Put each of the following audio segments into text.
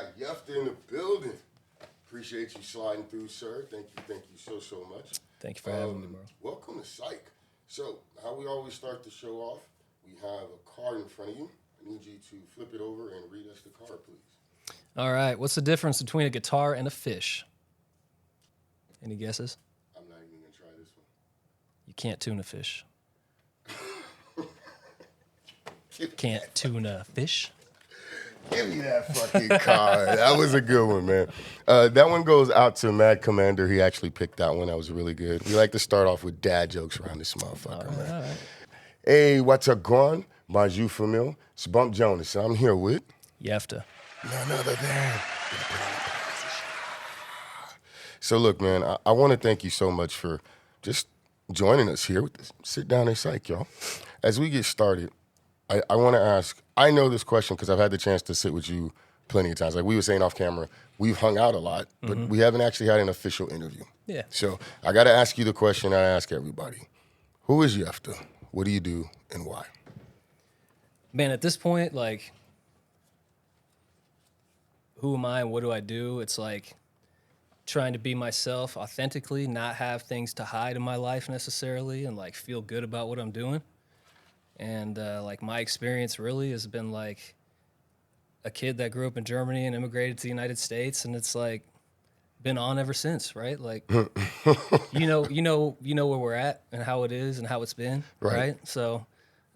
got Yefta in the building. Appreciate you sliding through, sir. Thank you so much. Thank you for having me, bro. Welcome to Syke. So, how we always start the show off, we have a card in front of you. I need you to flip it over and read us the card, please. All right. What's the difference between a guitar and a fish? Any guesses? I'm not even going to try this one. You can't tune a fish. Can't tune a fish. Give me that fucking card. That was a good one, man. That one goes out to Mad Commander. He actually picked that one. That was really good. We like to start off with dad jokes around this motherfucker, man. Right. Hey, what's up, Gron? Bonjour, famille. It's Bump Jonas. I'm here with... Yefta. None other than... So, look, man, I want to thank you so much for just joining us here with this Sit Down and Syke, y'all. As we get started, I want to ask, I know this question because I've had the chance to sit with you plenty of times. Like we were saying off camera, we've hung out a lot, but we haven't actually had an official interview. Yeah. So I got to ask you the question I ask everybody. Who is Yefta? What do you do and why? Man, at this point, like, who am I and what do I do? It's like trying to be myself authentically, not have things to hide in my life necessarily, and like feel good about what I'm doing. And like my experience really has been like a kid that grew up in Germany and immigrated to the United States, and it's like been on ever since, right? Like you know where we're at and how it is and how it's been, right? So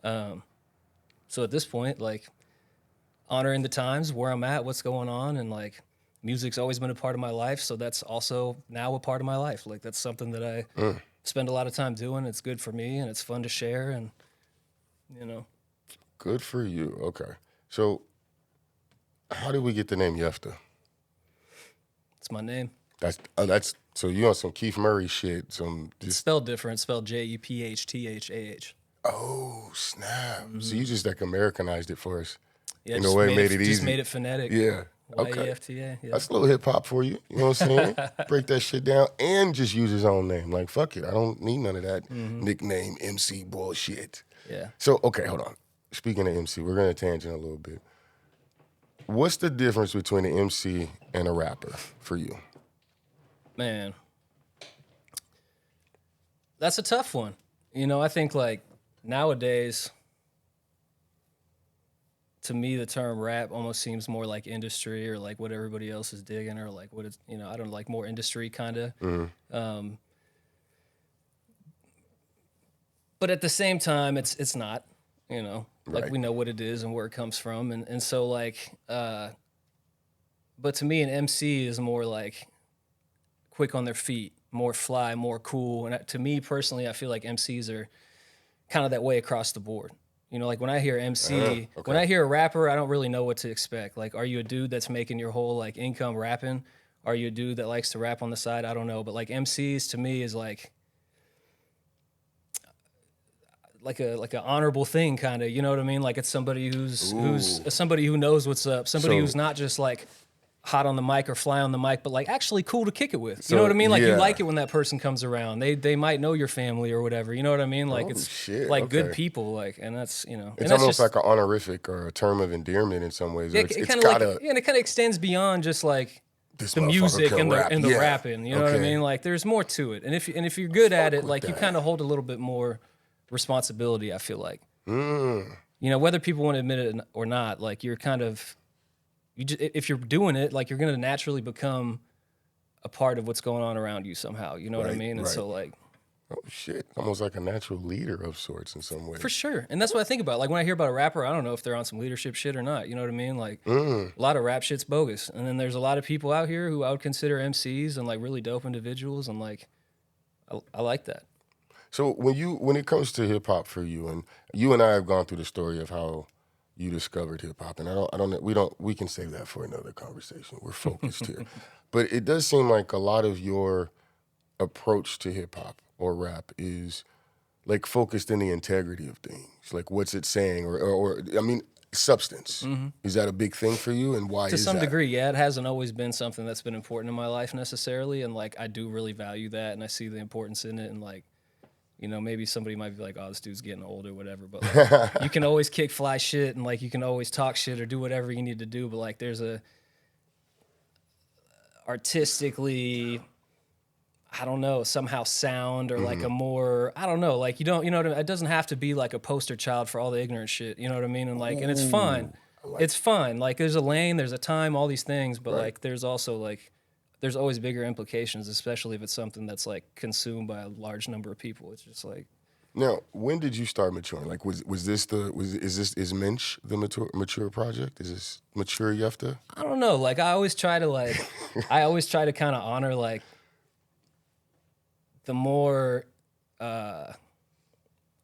so at this point, like honoring the times where I'm at, what's going on, and like music's always been a part of my life, so that's also now a part of my life. Like that's something that I spend a lot of time doing. It's good for me and it's fun to share, and you know. Good for you. Okay. So how did we get the name Yefta? It's my name. That's so you on some Keith Murray shit. It's spelled different. It's spelled Jephthaah. Oh, snap. So you just like Americanized it for us. Yeah, in a way, made it easy. Just made it phonetic. Yeah. Okay. Yefta. Yeah. That's a little hip hop for you. You know what I'm saying? Break that shit down and just use his own name. Like, fuck it. I don't need none of that nickname MC bullshit. Yeah. So, okay, hold on. Speaking of MC, we're going to tangent a little bit. What's the difference between an MC and a rapper for you? Man, that's a tough one. You know, I think like nowadays, to me, the term rap almost seems more like industry or like what everybody else is digging or like what it's, you know, I don't like more industry kind of. But at the same time, it's not, you know, like we know what it is and where it comes from. And so like, but to me, an MC is more like quick on their feet, more fly, more cool. And to me personally, I feel like MCs are kind of that way across the board. You know, like when I hear MC, when I hear a rapper, I don't really know what to expect. Like, are you a dude that's making your whole like income rapping? Are you a dude that likes to rap on the side? I don't know. But like MCs to me is like an honorable thing, kind of. You know what I mean? Like it's somebody who's somebody who knows what's up. Somebody who's not just like hot on the mic or fly on the mic, but like actually cool to kick it with. You know what I mean? Like you like it when that person comes around. They might know your family or whatever. You know what I mean? Like good people. Like, and that's, you know, it's almost like an honorific or a term of endearment in some ways. Yeah, it kind of extends beyond just like the music and the rapping. You know what I mean? Like there's more to it. And if you're good at it, like you kind of hold a little bit more responsibility, I feel like. You know, whether people want to admit it or not, like you're kind of, if you're doing it, like you're going to naturally become a part of what's going on around you somehow. You know what I mean? And so like, oh shit, almost like a natural leader of sorts in some way. For sure. And that's what I think about. Like when I hear about a rapper, I don't know if they're on some leadership shit or not. You know what I mean? Like a lot of rap shit's bogus. And then there's a lot of people out here who I would consider MCs and like really dope individuals. And like, I like that. So when it comes to hip hop for you, and you and I have gone through the story of how you discovered hip hop, and we can save that for another conversation. We're focused here. But it does seem like a lot of your approach to hip hop or rap is like focused in the integrity of things. Like what's it saying or I mean substance. Is that a big thing for you, and why is that? To some degree, yeah. It hasn't always been something that's been important in my life necessarily, and like I do really value that and I see the importance in it, and like, you know, maybe somebody might be like, oh, this dude's getting old or whatever, but like, you can always kick fly shit and like you can always talk shit or do whatever you need to do, but like there's a artistically, I don't know, somehow sound or like Mm-hmm. a more, I don't know, like you know what I mean? It doesn't have to be like a poster child for all the ignorant shit, you know what I mean? And like, and it's fun. It's fun. Like there's a lane, there's a time, all these things, but Right. like there's also like, there's always bigger implications, especially if it's something that's like consumed by a large number of people. It's just like, Now, when did you start maturing? Like, is Mensch the mature project? Is this mature Yefta? I don't know. Like I always try to kind of honor like the more, I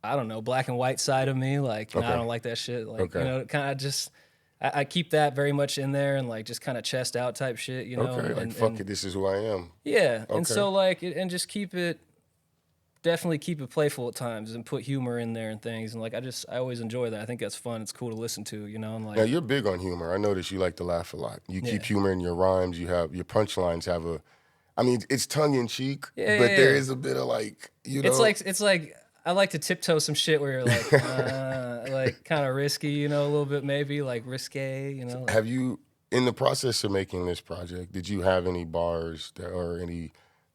don't know, black and white side of me. Like, Okay. I don't like that shit. Like, Okay. you know, kind of just, I keep that very much in there and like just kind of chest out type shit, you know? Okay, like fuck it, this is who I am. Yeah. Okay. And so like, and just definitely keep it playful at times and put humor in there and things. And like, I always enjoy that. I think that's fun. It's cool to listen to, you know? And like, Now you're big on humor. I notice you like to laugh a lot. You keep Yeah. humor in your rhymes. You have your punchlines have a, I mean, it's tongue in cheek, Yeah, but yeah, there yeah. is a bit of like, you know, it's like I like to tiptoe some shit where you're like kind of risky, you know, a little bit maybe like risque, you know. Have you, in the process of making this project, did you have any bars or any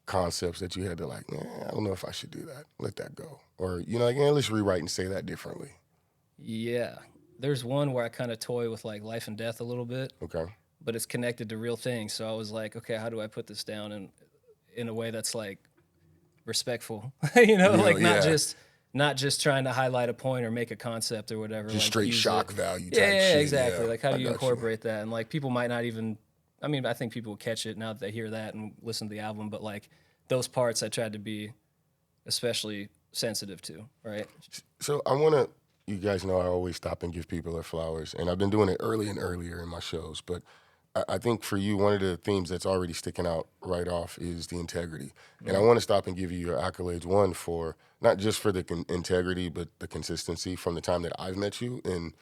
concepts that you had to like, I don't know if I should do that. Let that go. Or, you know, like, let's rewrite and say that differently. Yeah, there's one where I kind of toy with like life and death a little bit, Okay. but it's connected to real things. So I was like, okay, how do I put this down in a way that's like respectful, you know, Yeah, like yeah. not just trying to highlight a point or make a concept or whatever. Just like, straight use shock it. value type Yeah, shit. exactly. Yeah, Like, how I do you got incorporate that? And like, people might not even. I mean, I think people will catch it now that they hear that and listen to the album. But like, those parts, I tried to be especially sensitive to. Right. So I want to, you guys know I always stop and give people their flowers, and I've been doing it early and earlier in my shows, but I think for you, one of the themes that's already sticking out right off is the integrity. And I want to stop and give you your accolades, one, for not just for the integrity, but the consistency from the time that I've met you. And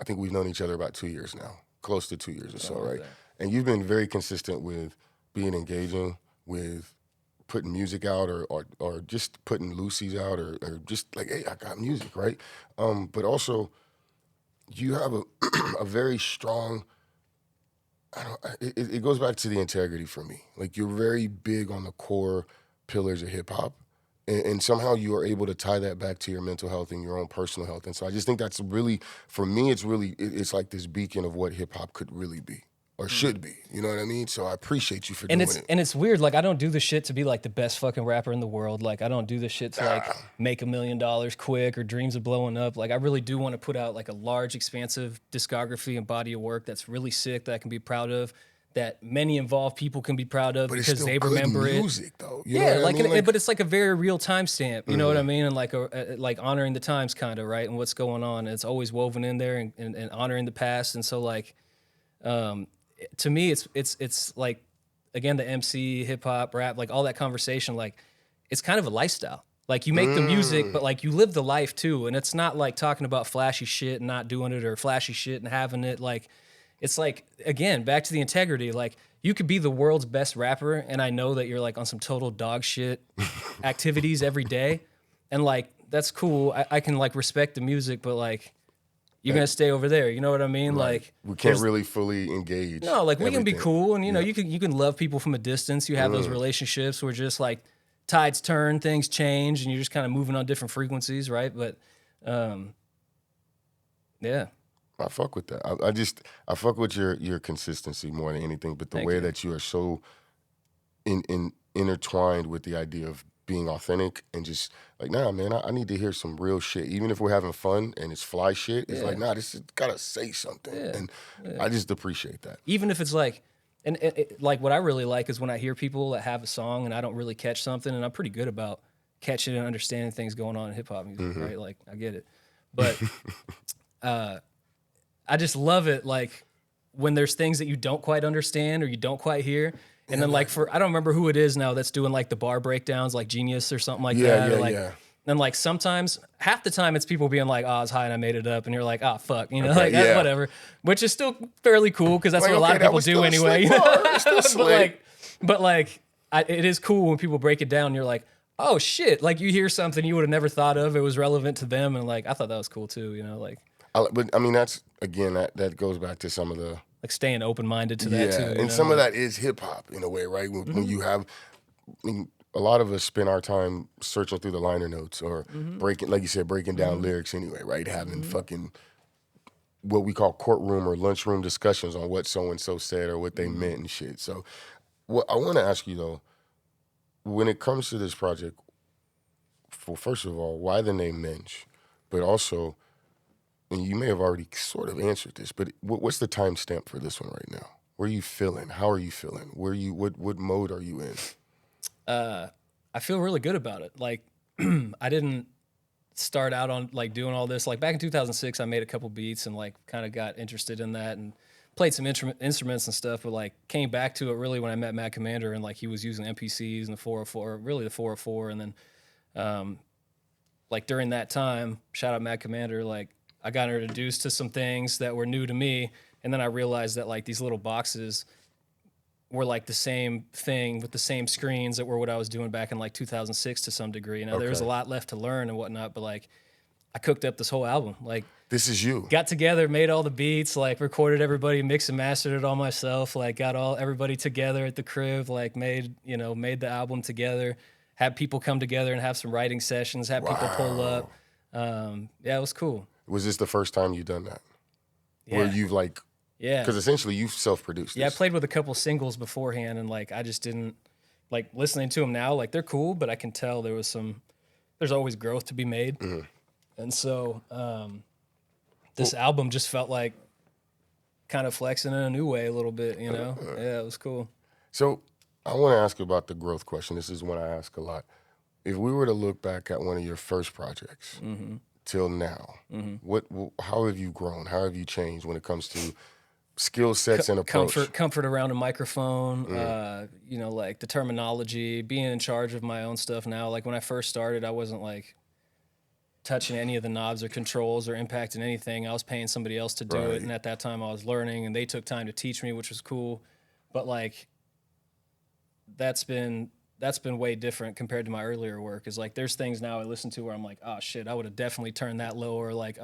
I think we've known each other about 2 years now, close to 2 years or so, right? that. And you've been very consistent with being engaging, with putting music out or just putting Lucy's out or just like, hey, I got music, right? But also, you have a very strong, it goes back to the integrity for me. Like, you're very big on the core pillars of hip hop. And somehow you are able to tie that back to your mental health and your own personal health. And so I just think that's really, for me, it's like this beacon of what hip hop could really be or should be. You know what I mean? So I appreciate you for doing it. And it's weird. Like, I don't do this shit to be like the best fucking rapper in the world. Like, I don't do this shit to like make $1 million quick or dreams of blowing up. Like, I really do want to put out like a large, expansive discography and body of work that's really sick, that I can be proud of, that many involved people can be proud of But it's because still they good remember it. music, though. You know Yeah, what I like, mean? but it's like a very real timestamp. You know what I mean? And like like honoring the times, kind of, right? And what's going on. And it's always woven in there and honoring the past. And so like, to me, it's like, again, the MC, hip hop, rap, like all that conversation, like it's kind of a lifestyle. Like, you make the music, but like you live the life too. And it's not like talking about flashy shit and not doing it, or flashy shit and having it. Like, it's like, again, back to the integrity. Like, you could be the world's best rapper, and I know that you're like on some total dog shit activities every day. And like, that's cool. I can like respect the music, but like, you're gonna stay over there. You know what I mean? Like, we can't really fully engage. no, like, we can be everything. cool, and you know, you can love people from a distance. You have those relationships where just like tides turn, things change, and you're just kind of moving on different frequencies, right? But yeah, I fuck with that. I fuck with your consistency more than anything, but the Thank way you. that you are so intertwined with the idea of being authentic and just like, nah, man, I need to hear some real shit. Even if we're having fun and it's fly shit, it's like, nah, this is gotta say something. And I just appreciate that. even if it's like, and like, what I really like is when I hear people that have a song and I don't really catch something, and I'm pretty good about catching and understanding things going on in hip hop music, right? Like, I get it, but I just love it, like, when there's things that you don't quite understand or you don't quite hear. And then like, I don't remember who it is now that's doing like the bar breakdowns, like Genius or something like that. Yeah, or like, yeah. And like, sometimes, half the time, it's people being like, "Oh, I was high and I made it up," and you're like, "Oh, fuck," you know, Okay, like, yeah. whatever. Which is still fairly cool because that's Like, what a lot okay, of that people was do still a anyway. slick You know? bar. It's still but slick. it is cool when people break it down. And you're like, "Oh shit!" Like, you hear something you would have never thought of. It was relevant to them, and like, I thought that was cool too. You know, like, But I mean, that's again, that goes back to some of the like staying open-minded to that too. And some of that is hip hop in a way, right? When you have, I mean, a lot of us spend our time searching through the liner notes or breaking, like you said, breaking down lyrics anyway, right? Having fucking what we call courtroom or lunchroom discussions on what so-and-so said or what they meant and shit. So what I want to ask you though, when it comes to this project, first of all, why the name Mensch? But also, and you may have already sort of answered this, but what's the timestamp for this one right now? Where are you feeling? How are you feeling? What mode are you in? I feel really good about it. Like, I didn't start out on like doing all this. Like back in 2006, I made a couple beats and like kind of got interested in that and played some instruments and stuff. But like came back to it really when I met Mad Commander and like he was using MPCs and the 404, really the 404. And then like during that time, shout out Mad Commander, like I got introduced to some things that were new to me. And then I realized that like these little boxes were like the same thing with the same screens that were what I was doing back in like 2006 to some degree. Now there was a lot left to learn and whatnot, but like I cooked up this whole album. Like this is you. Got together, made all the beats, like recorded everybody, mixed and mastered it all myself. Like got everybody together at the crib, like made the album together. Had people come together and have some writing sessions. Had people pull up. Yeah, it was cool. Was this the first time you've done that? Yeah. Where you've like. Yeah. Because essentially you self-produced this. Yeah, I played with a couple singles beforehand, and like I just didn't like listening to them now. Like they're cool, but I can tell there's always growth to be made, and so this album just felt like kind of flexing in a new way a little bit. Yeah, it was cool. So I want to ask about the growth question. This is one I ask a lot. If we were to look back at one of your first projects till now, how have you grown? How have you changed when it comes to skill sets and approach? Comfort around a microphone, like the terminology, being in charge of my own stuff now. Like when I first started, I wasn't like touching any of the knobs or controls or impacting anything. I was paying somebody else to do it. And at that time I was learning and they took time to teach me, which was cool. But like, that's been way different compared to my earlier work. Is like, there's things now I listen to where I'm like, oh shit, I would have definitely turned that lower. Like,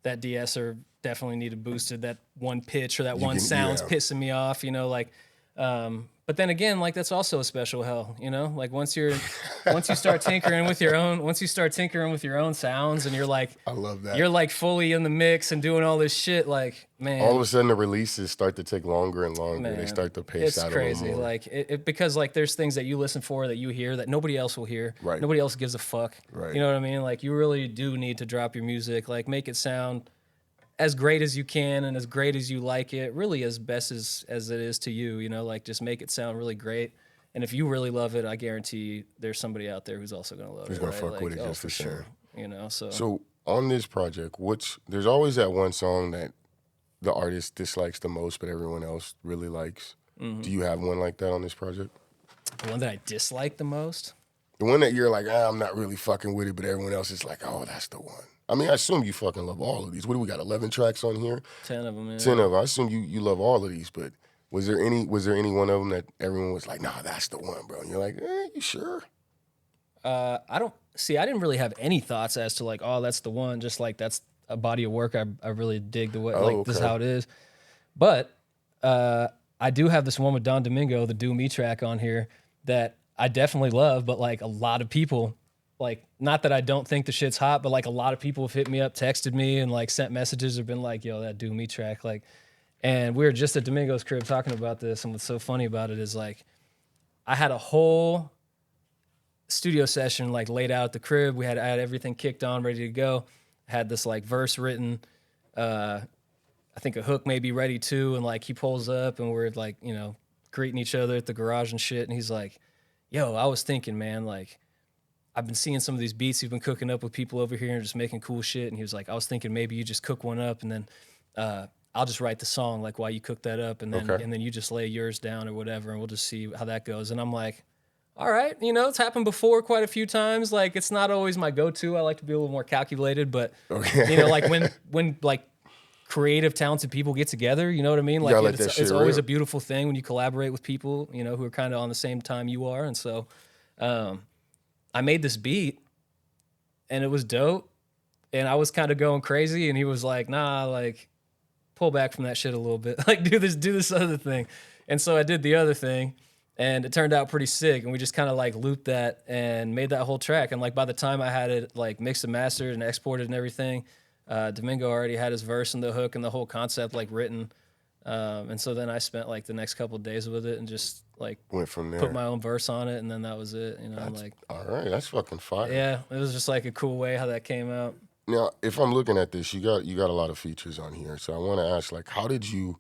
that de-esser definitely needed boosted. That one pitch or that one sound's pissing me off, but then again, like that's also a special hell, like once you start tinkering with your own sounds and you're like, I love that. You're like fully in the mix and doing all this shit. Like, man, all of a sudden the releases start to take longer and longer. Man, they start to pace out. It's crazy. A little more. Like because like there's things that you listen for that you hear that nobody else will hear. Right. Nobody else gives a fuck. Right. You know what I mean? Like you really do need to drop your music, like make it sound as great as you can and as great as you like it, really as best as it is to you, like just make it sound really great. And if you really love it, I guarantee there's somebody out there who's also going to love it. Who's going to fuck like, with it just for sure. So on this project, there's always that one song that the artist dislikes the most, but everyone else really likes. Do you have one like that on this project? The one that I dislike the most? The one that you're like, I'm not really fucking with it, but everyone else is like, oh, that's the one. I mean, I assume you fucking love all of these. What do we got, 11 tracks on here? 10 of them, yeah. 10 of them. I assume you love all of these, but was there any one of them that everyone was like, nah, that's the one, bro? And you're like, you sure? I didn't really have any thoughts as to like, oh, that's the one. Just like that's a body of work I really dig the way, this is how it is. But I do have this one with Don Domingo, the Do Me track on here that I definitely love, but like a lot of people, like, not that I don't think the shit's hot, but like a lot of people have hit me up, texted me, and like sent messages or been like, yo, that Do Me track. Like, and we were just at Domingo's crib talking about this. And what's so funny about it is like, I had a whole studio session like laid out at the crib. I had everything kicked on, ready to go. Had this like verse written. I think a hook may be ready too. And like he pulls up and we're like, greeting each other at the garage and shit. And he's like, yo, I was thinking, man, like, I've been seeing some of these beats you've been cooking up with people over here and just making cool shit. And he was like, I was thinking maybe you just cook one up and then I'll just write the song like while you cook that up and then you just lay yours down or whatever and we'll just see how that goes. And I'm like, all right, it's happened before quite a few times. Like it's not always my go-to. I like to be a little more calculated, but like when like creative, talented people get together, you know what I mean? Like it's always a beautiful thing when you collaborate with people, who are kind of on the same time you are. And so I made this beat and it was dope and I was kind of going crazy and he was like, nah, like pull back from that shit a little bit. Like, do this other thing. And so I did the other thing, and it turned out pretty sick. And we just kind of like looped that and made that whole track. And like by the time I had it like mixed and mastered and exported and everything, Domingo already had his verse and the hook and the whole concept like written. And so then I spent like the next couple of days with it and just like went from there. Put my own verse on it, and then that was it. You know, I'm like, all right, that's fucking fire. Yeah, it was just like a cool way how that came out. Now, if I'm looking at this, you got a lot of features on here. So I want to ask, like, how did you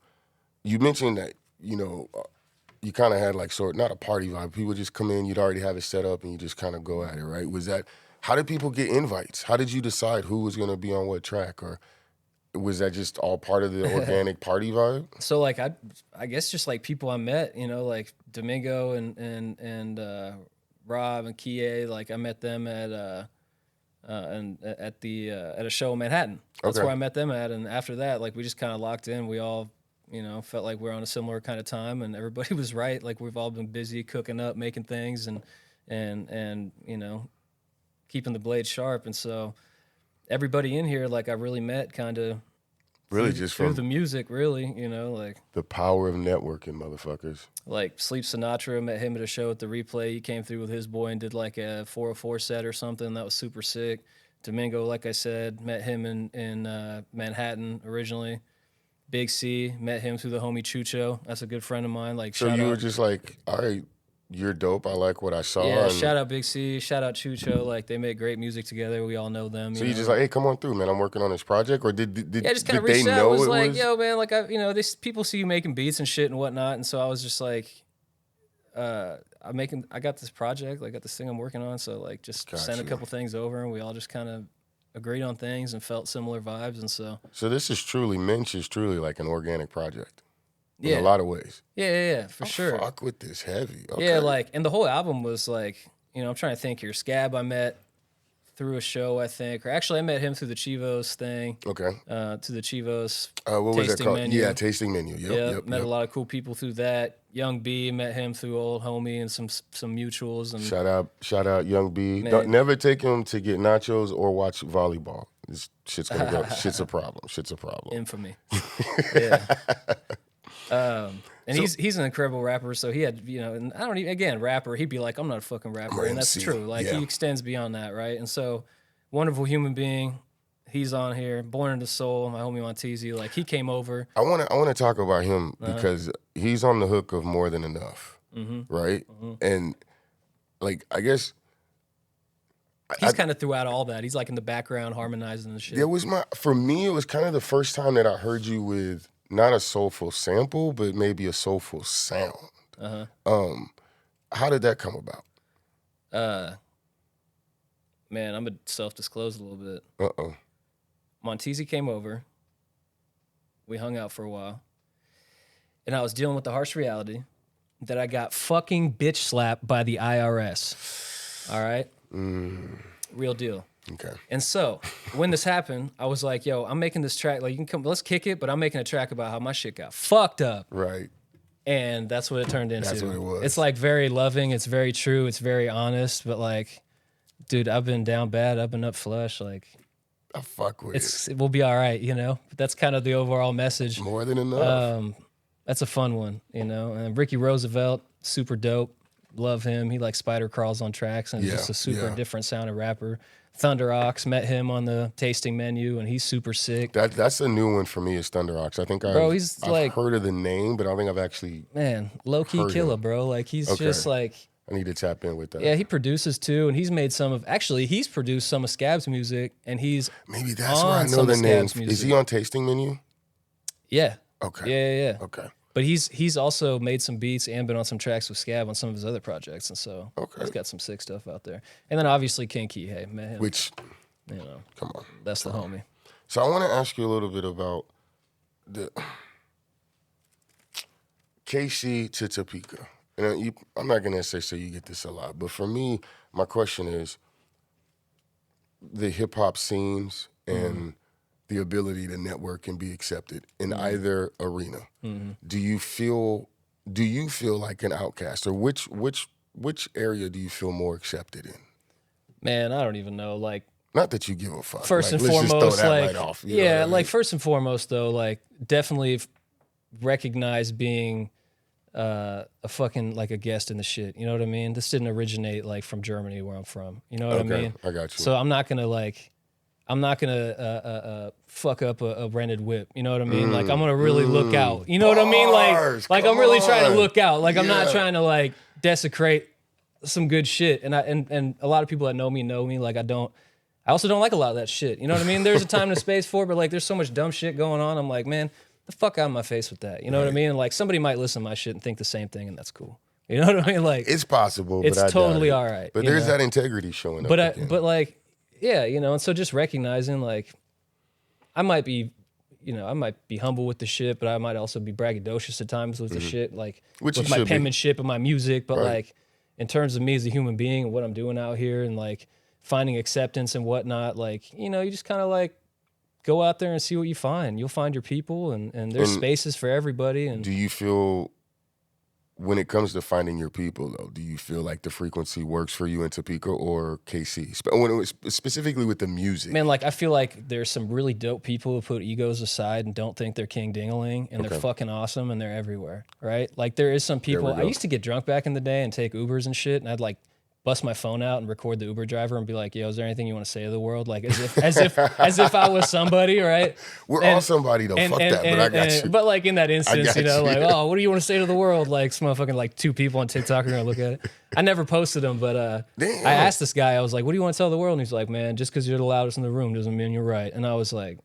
mentioned that, you kind of had like not a party vibe. People just come in, you'd already have it set up, and you just kind of go at it, right? How did people get invites? How did you decide who was going to be on what track? Or was that just all part of the organic party vibe? So like I guess just like people I met, like Domingo and Rob and Kie, like I met them at a show in Manhattan. That's where I met them at, and after that, like we just kind of locked in. We all felt like we're on a similar kind of time, and everybody was right. Like we've all been busy cooking up, making things, and keeping the blade sharp. And so everybody in here, like I really met kind of really just through the music, really, like the power of networking, motherfuckers. Like Sleep Sinatra, met him at a show at the Replay. He came through with his boy and did like a 404 set or something. That was super sick. Domingo, like I said, met him in Manhattan originally. Big C, met him through the homie Chucho. That's a good friend of mine. Like, so you were just like, all right, you're dope. I like what I saw. Yeah, shout out Big C, shout out Chucho. Like, they make great music together. We all know them. So you just like, hey, come on through, man. I'm working on this project. Or did just kind of reached out. Was like, yo, man, like people see you making beats and shit and whatnot, and so I was just like, I got this project, I got this thing I'm working on, so like just send a couple things over, and we all just kind of agreed on things and felt similar vibes, and so. So this is Mensch is truly like an organic project. In a lot of ways. Yeah, for sure. Fuck with this heavy. Okay. Yeah, like, and the whole album was like, I'm trying to think here. Scab I met through a show, I think. Or actually, I met him through the Chivos thing. Okay. To the Chivos what was that called? Menu. Yeah, tasting menu. Yep. Met a lot of cool people through that. Young B, met him through old homie and some mutuals. And shout out Young B. Don't never take him to get nachos or watch volleyball. This shit's gonna go. Shit's a problem. Infamy. Yeah. And he's an incredible rapper, so he had, and I don't even, again, rapper, he'd be like, I'm not a fucking rapper, and that's true. Like, he extends beyond that, right? And so, wonderful human being, he's on here, born in the soul, my homie Monteezy, like, he came over. I want to talk about him because he's on the hook of More Than Enough, right? Mm-hmm. And, like, I guess... He's kind of throughout all that. He's, like, in the background, harmonizing and shit. For me, it was kind of the first time that I heard you with... not a soulful sample, but maybe a soulful sound. How did that come about? Man, I'm gonna self-disclose a little bit. Monteezy came over. We hung out for a while. And I was dealing with the harsh reality that I got fucking bitch slapped by the IRS. All right? Real deal. Okay. And so when this happened, I was like, yo, I'm making this track. Like, you can come, let's kick it, but I'm making a track about how my shit got fucked up. Right. And that's what it turned into. That's what it was. It's like very loving. It's very true. It's very honest. But like, dude, I've been down bad. I've been up flush. Like, I fuck with it. It will be all right, But that's kind of the overall message. More than enough. That's a fun one, And Ricky Roosevelt, super dope. Love him. He like spider crawls on tracks and just a super different sounding rapper. Thunder Ox, met him on the tasting menu, and he's super sick. That's a new one for me, is Thunder Ox. I think I've heard of the name, but I don't think I've actually low-key killer, bro. Like, he's just like... I need to tap in with that. Yeah, he produces too, and he's made he's produced some of Scab's music, and he's maybe that's why I know the names. Is he on tasting menu? Yeah. Okay. Yeah. Okay. But he's also made some beats and been on some tracks with Scab on some of his other projects, and so he's got some sick stuff out there. And then obviously King Kihei, met him. Which, come on, that's the homie. So I want to ask you a little bit about the KC to Topeka. And I'm not gonna say you get this a lot, but for me, my question is the hip hop scenes and the ability to network and be accepted in either arena. Do you feel like an outcast, or which area do you feel more accepted in? Man, I don't even know. Like, Not that you give a fuck. First and let's foremost, just throw that like, right off, you know what I mean? like first and foremost though, like definitely recognize being a fucking like a guest in the shit. You know what I mean? This didn't originate like from Germany where I'm from. You know what I mean? I got you. So I'm not gonna fuck up a rented whip. You know what I mean? Like I'm gonna really look out. You know what I mean? Like I'm really trying to look out. Like I'm not trying to like desecrate some good shit. And and a lot of people that know me. Like I also don't like a lot of that shit. You know what I mean? There's a time and a space for it, but like there's so much dumb shit going on. I'm like, man, the fuck out of my face with that. You know what I mean? And like somebody might listen to my shit and think the same thing, and that's cool. You know what I mean? Like it's possible, it's but I totally doubt it. all right. But there's that integrity showing up. But like, yeah, you know, and so just recognizing like I might be humble with the shit, but I might also be braggadocious at times with the shit, like Which with you my should be. penmanship and my music. But Right. like in terms of me as a human being and what I'm doing out here and like finding acceptance and whatnot, like, you know, you just kind of like go out there and see what you find. You'll find your people and there's spaces for everybody. And Do you feel, when it comes to finding your people, though, do you feel like the frequency works for you in Topeka or KC? When it was specifically with the music. man, like I feel like there's some really dope people who put egos aside and don't think they're king ding-a-ling, and they're fucking awesome and they're everywhere, right? Like there is some people. I used to get drunk back in the day and take Ubers and shit, and I'd like bust my phone out and record the Uber driver and be like, "Yo, is there anything you want to say to the world?" Like as if I was somebody, right? We're all somebody though. Fuck that, but I got you. But like in that instance, got you know, you. like, oh, what do you want to say to the world? Like some motherfucking like 2 people on TikTok are gonna look at it. I never posted them, but Damn. I asked this guy, I was like, "What do you want to tell the world?" And he's like, "Man, just because you're the loudest in the room doesn't mean you're right." And I was like,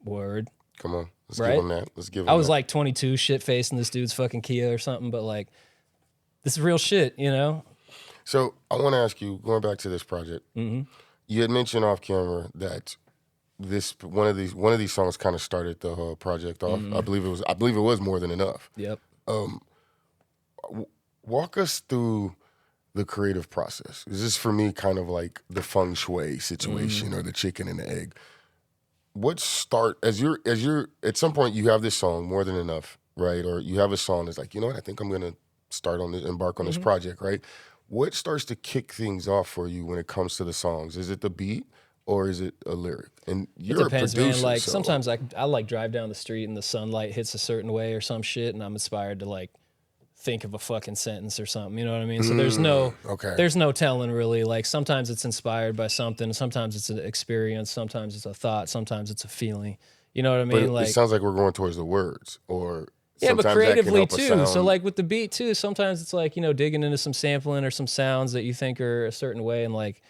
"Word." Come on, let's Right? give him that. Let's give him I was that. like 22, shit faced in this dude's fucking Kia or something, but like, this is real shit, you know? So I want to ask you, going back to this project, you had mentioned off camera that one of these songs kind of started the whole project off. I believe it was More Than Enough. Yep. Walk us through the creative process. Is this for me kind of like the feng shui situation or the chicken and the egg? As you're at some point you have this song, More Than Enough, right? Or you have a song that's like, you know what, I think I'm gonna embark on this project, right? What starts to kick things off for you when it comes to the songs? Is it the beat or is it a lyric? And you're It depends, a producer, man. Like so sometimes I like drive down the street and the sunlight hits a certain way or some shit, and I'm inspired to like think of a fucking sentence or something. You know what I mean? So there's no telling really. Like sometimes it's inspired by something, sometimes it's an experience, sometimes it's a thought, sometimes it's a feeling. You know what I mean? But like it sounds like we're going towards the words, or yeah, but sometimes that can creatively help a too. sound. So like with the beat too, sometimes it's like, you know, digging into some sampling or some sounds that you think are a certain way, and like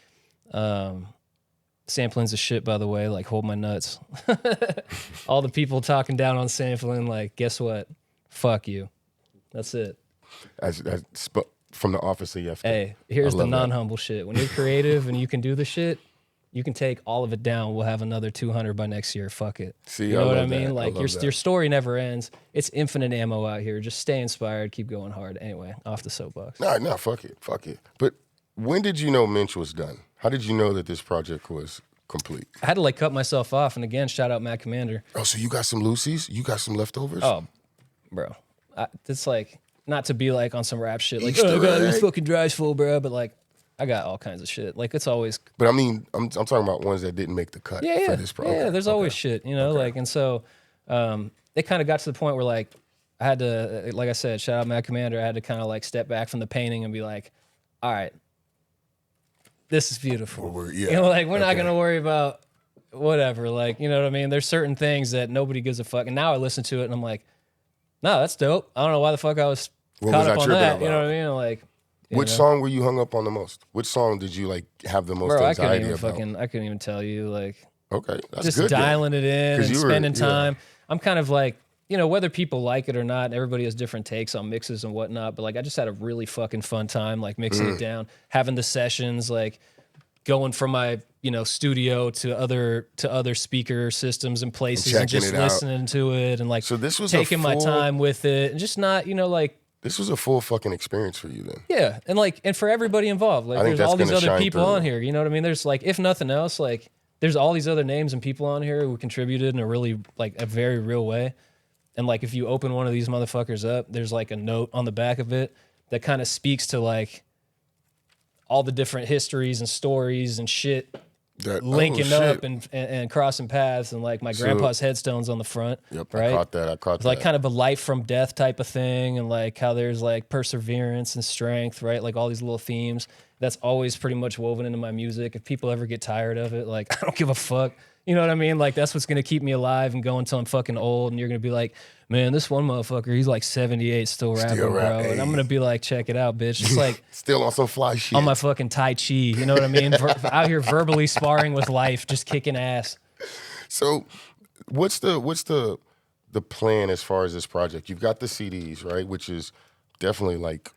sampling's a shit, by the way. Like hold my nuts. All the people talking down on sampling, like guess what? Fuck you. That's it. From the office of Yefta. Hey, here's I the love that. non-humble shit. When you're creative and you can do the shit, you can take all of it down. We'll have another 200 by next year. Fuck it. See, you I know what I love mean? that. I Like love that. your story never ends. It's infinite ammo out here. Just stay inspired. Keep going hard. Anyway, off the soapbox. No, fuck it. But when did you know Mensch was done? How did you know that this project was complete? I had to like cut myself off. And again, shout out Matt Commander. Oh, so you got some Lucy's? You got some leftovers? Oh, bro. It's like, not to be like on some rap shit. Like, Easter oh, I got this egg. fucking drive's full, bro. But like, I got all kinds of shit. Like, it's always But I mean, I'm talking about ones that didn't make the cut for this project. Yeah, there's always shit, you know, like, and so it kind of got to the point where like I had to, like I said, shout out Matt Commander, I had to kind of like step back from the painting and be like, all right, this is beautiful. You know, like we're not going to worry about whatever, like, you know what I mean? There's certain things that nobody gives a fuck. And now I listen to it and I'm like, no, that's dope. I don't know why the fuck I was caught up on that. You know what I mean? Like, which song were you hung up on the most? Which song did you like have the most bro, anxiety about? I couldn't even tell you, like, Okay, that's just good. dialing it in 'Cause and you were- spending yeah. time. I'm kind of like, you know, whether people like it or not, everybody has different takes on mixes and whatnot. But like, I just had a really fucking fun time, like mixing it down, having the sessions, like going from my, you know, studio to other speaker systems and places and checking just it out. listening to it and like So this was a taking my full- time with it and just not, you know, like, This was a full fucking experience for you then. yeah, and like, and for everybody involved, like, I think there's all that's these gonna other shine people through. on here. You know what I mean? There's like, if nothing else, like, there's all these other names and people on here who contributed in a really, like, a very real way. And like, if you open one of these motherfuckers up, there's like a note on the back of it that kind of speaks to like all the different histories and stories and shit linking up and crossing paths, and like my grandpa's headstone's on the front. Yep, right? I caught that. It's like kind of a life from death type of thing, and like how there's like perseverance and strength, right? Like all these little themes. That's always pretty much woven into my music. If people ever get tired of it, like I don't give a fuck. You know what I mean? Like that's what's gonna keep me alive and go until I'm fucking old. And you're gonna be like, man, this one motherfucker, he's like 78, still rapping, bro. Hey. And I'm gonna be like, check it out, bitch. It's like still on some fly shit. On my fucking Tai Chi. You know what I mean? Out here verbally sparring with life, just kicking ass. So, what's the plan as far as this project? You've got the CDs, right? Which is definitely like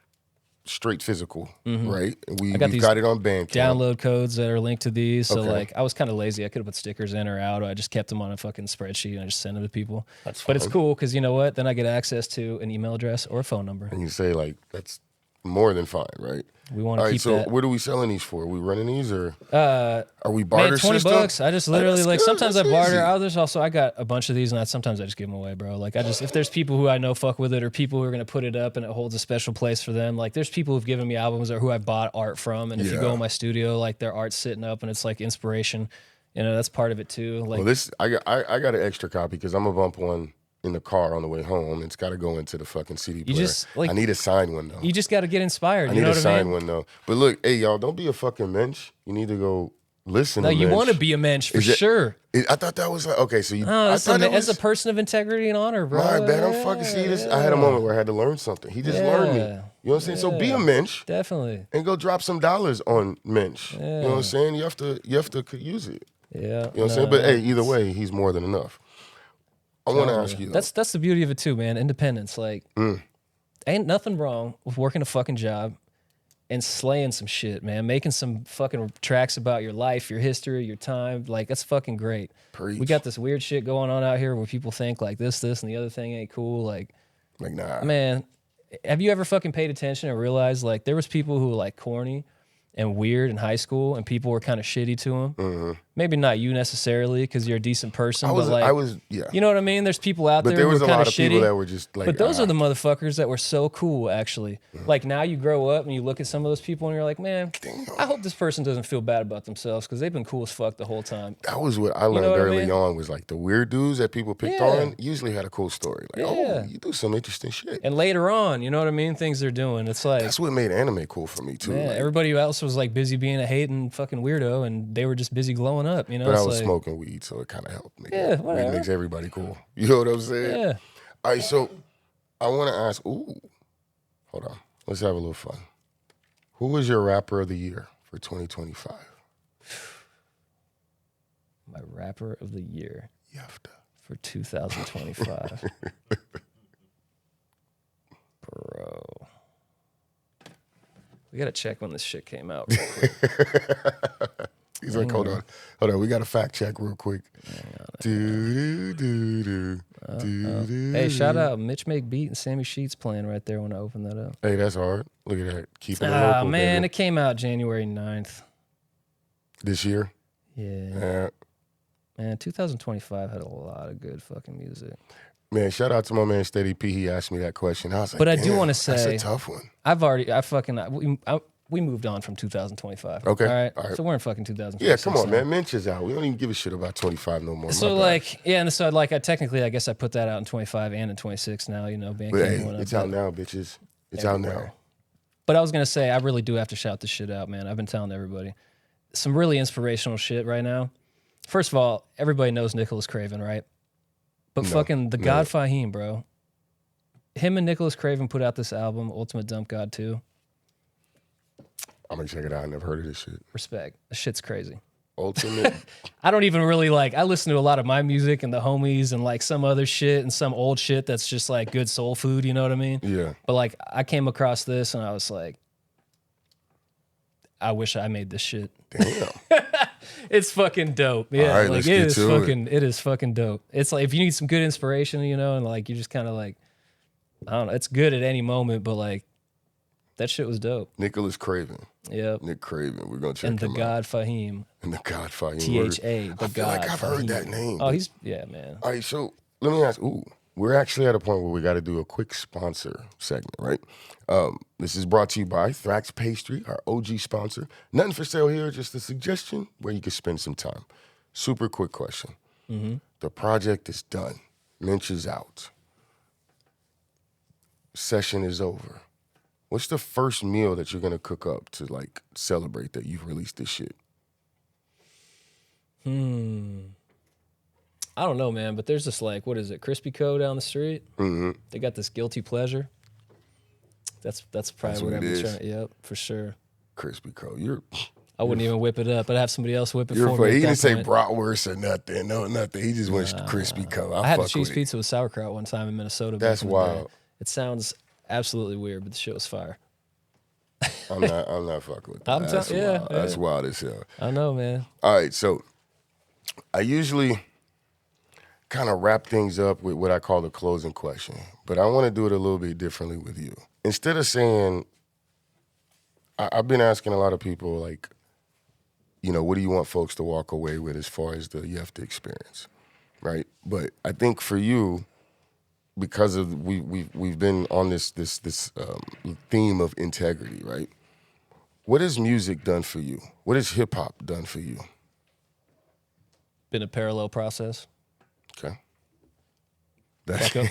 straight physical, right? We've got it on Bandcamp. Download codes that are linked to these. So like I was kind of lazy. I could have put stickers in or out. Or I just kept them on a fucking spreadsheet and I just sent them to people. That's fine. But it's cool because you know what? Then I get access to an email address or a phone number. And you say like that's more than fine, right? We want to keep that. All right, so what are we selling these for? Are we running these or are we barter man, 20 system? bucks. I just literally like good. sometimes That's I barter. easy. I got a bunch of these and sometimes I just give them away, bro. Like if there's people who I know fuck with it or people who are going to put it up and it holds a special place for them. Like there's people who've given me albums or who I bought art from. And if you go in my studio, like their art's sitting up and it's like inspiration, you know, that's part of it too. Like I got an extra copy because I'm gonna bump one in the car on the way home. It's got to go into the fucking CD player. Just, like, I need a signed one though. You just got to get inspired. I You need know a what signed I mean? one though. But look, hey y'all, don't be a fucking mensch. You need to go listen. No, to you Mensch. want to be a mensch for sure. I thought that was like okay. So you, No, I thought that as was a person of integrity and honor, bro. my bad. I'm fucking see this. I had a moment where I had to learn something. He just learned me. You know what I'm saying? So be a mensch. Definitely. And go drop some dollars on Mensch. You know what I'm saying? Yefta could use it. Yeah. You know what I'm saying? But hey, either way, he's more than enough. I want to ask you. That's the beauty of it too, man. Independence. Like, ain't nothing wrong with working a fucking job and slaying some shit, man. Making some fucking tracks about your life, your history, your time. Like, that's fucking great. Preach. We got this weird shit going on out here where people think like this, and the other thing ain't cool. Like nah. Man, have you ever fucking paid attention and realized like there was people who were like corny and weird in high school and people were kind of shitty to them? Mm-hmm. Maybe not you necessarily because you're a decent person, I was, yeah. You know what I mean? There's people out But there there was who a are kind lot of of shitty. people that were just like. But those are the motherfuckers that were so cool, actually. Like now you grow up and you look at some of those people and you're like, man, I hope this person doesn't feel bad about themselves because they've been cool as fuck the whole time. That was what I learned early on was like the weird dudes that people picked on usually had a cool story. Like, oh, you do some interesting shit. And later on, you know what I mean? Things they're doing. It's like that's what made anime cool for me too. Yeah, like, everybody else was like busy being a hating fucking weirdo and they were just busy glowing up, you know? But It's I was like, smoking weed, so it kind of helped me. Yeah, whatever. Weed makes everybody cool. You know what I'm saying? Yeah. All right, so I want to ask. Ooh, hold on. Let's have a little fun. Who was your rapper of the year for 2025? My rapper of the year Yefta. for 2025. Bro. We got to check when this shit came out real quick. He's like, hold on. We got to fact check real quick. Hey, shout out Mitch Make Beat and Sammy Sheets playing right there when I opened that up. Hey, that's hard. Look at that. Keeping it local, man, baby. it came out January 9th. This year? Yeah. Man, 2025 had a lot of good fucking music. Man, shout out to my man Steady P. He asked me that question. I was like, but I do want to say, that's a tough one. We moved on from 2025. Okay. All right. So we're in fucking 2026. Yeah, come on, now. man. Mensch is out. We don't even give a shit about 25 no more. So like, yeah, and so like, I guess I put that out in 25 and in 26 now. You know, But hey, it's out now, bitches. It's everywhere. out now. But I was gonna say, I really do have to shout this shit out, man. I've been telling everybody some really inspirational shit right now. First of all, everybody knows Nicholas Craven, right? But fucking the God Fahim, bro. Him and Nicholas Craven put out this album, Ultimate Dump God 2. I'm gonna check it out. I never heard of this shit. Respect. This shit's crazy. Ultimate. I don't even really I listen to a lot of my music and the homies and like some other shit and some old shit that's just like good soul food, you know what I mean? Yeah. But like I came across this and I was like, I wish I made this shit. Damn. It's fucking dope. Yeah. All right, like let's get to it is fucking dope. It's like if you need some good inspiration, you know, and like you just kind of like, I don't know, it's good at any moment, but like that shit was dope. Nicholas Craven. Yep. Nick Craven. We're gonna check And the him out. God Fahim. And the God Fahim. THA. The I feel God like I've heard Fahim. that name. Oh, he's man. All right, so let me ask. Ooh, we're actually at a point where we got to do a quick sponsor segment, right? This is brought to you by Thrax Pastry, our OG sponsor. Nothing for sale here, just a suggestion where you can spend some time. Super quick question. Mm-hmm. The project is done. Mensch is out. Session is over. What's the first meal that you're going to cook up to, like, celebrate that you've released this shit? I don't know, man, but there's this, like, what is it, Crispy Co. down the street? Mm-hmm. They got this guilty pleasure. That's probably what what I'm it is. trying. Yep, for sure. Crispy Co. I wouldn't even whip it up. I'd have somebody else whip it You're for funny. me. He at didn't that say point. bratwurst or nothing. No, nothing. He just went Crispy Co. I had a fuck cheese with it. pizza with sauerkraut one time in Minnesota. That's back in the day. wild. It sounds absolutely weird, but the shit was fire. I'm not fucking with that. I'm That's yeah, wild. yeah. That's wild as hell. I know, man. All right, so I usually kind of wrap things up with what I call the closing question, but I want to do it a little bit differently with you. Instead of saying, I've been asking a lot of people, like, you know, what do you want folks to walk away with as far as the Yefta experience, right? But I think for you, because of we've been on this theme of integrity, right? What has music done for you? What has hip hop done for you? Been a parallel process. Okay.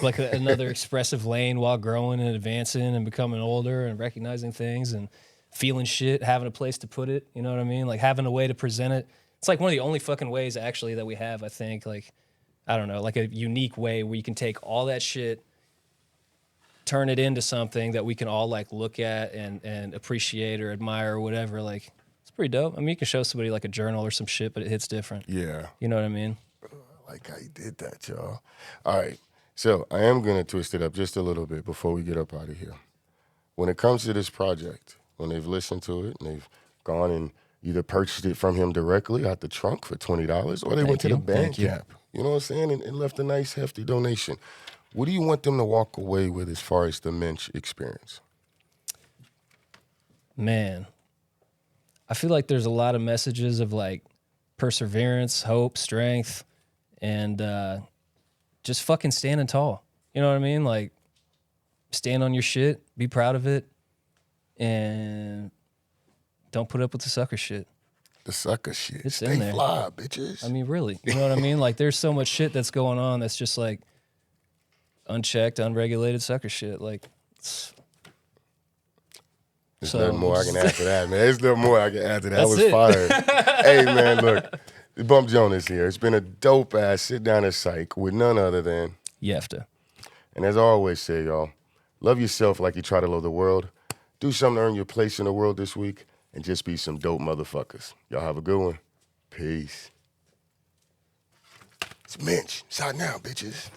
Like another expressive lane while growing and advancing and becoming older and recognizing things and feeling shit, having a place to put it. You know what I mean? Like having a way to present it. It's like one of the only fucking ways actually that we have, I think, like, I don't know, like a unique way where you can take all that shit, turn it into something that we can all like look at and appreciate or admire or whatever. Like, it's pretty dope. I mean, you can show somebody like a journal or some shit, but it hits different. Yeah. You know what I mean? I like how you did that, y'all. All right. So I am going to twist it up just a little bit before we get up out of here. When it comes to this project, when they've listened to it and they've gone and either purchased it from him directly out the trunk for $20 or they went to the Thank you. Bandcamp, you know what I'm saying, and left a nice, hefty donation. What do you want them to walk away with as far as the Mensch experience? Man, I feel like there's a lot of messages of like perseverance, hope, strength, and just fucking standing tall. You know what I mean? Like, stand on your shit, be proud of it, and don't put up with the sucker shit. The sucker shit. It's Stay in there. fly, bitches. I mean, really. You know what I mean? Like, there's so much shit that's going on that's just like unchecked, unregulated sucker shit. Like, There's so- nothing more I can add to that, man. There's nothing more I can add to that. That That's was it. fire. Hey, man, look. Bump Jonas here. It's been a dope-ass sit-down at Syke with none other than... Yefta. And as I always say, y'all, love yourself like you try to love the world. Do something to earn your place in the world this week, and just be some dope motherfuckers. Y'all have a good one. Peace. It's Mensch. It's out now, bitches.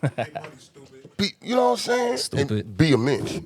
You know what I'm saying? Stupid. And be a Mensch.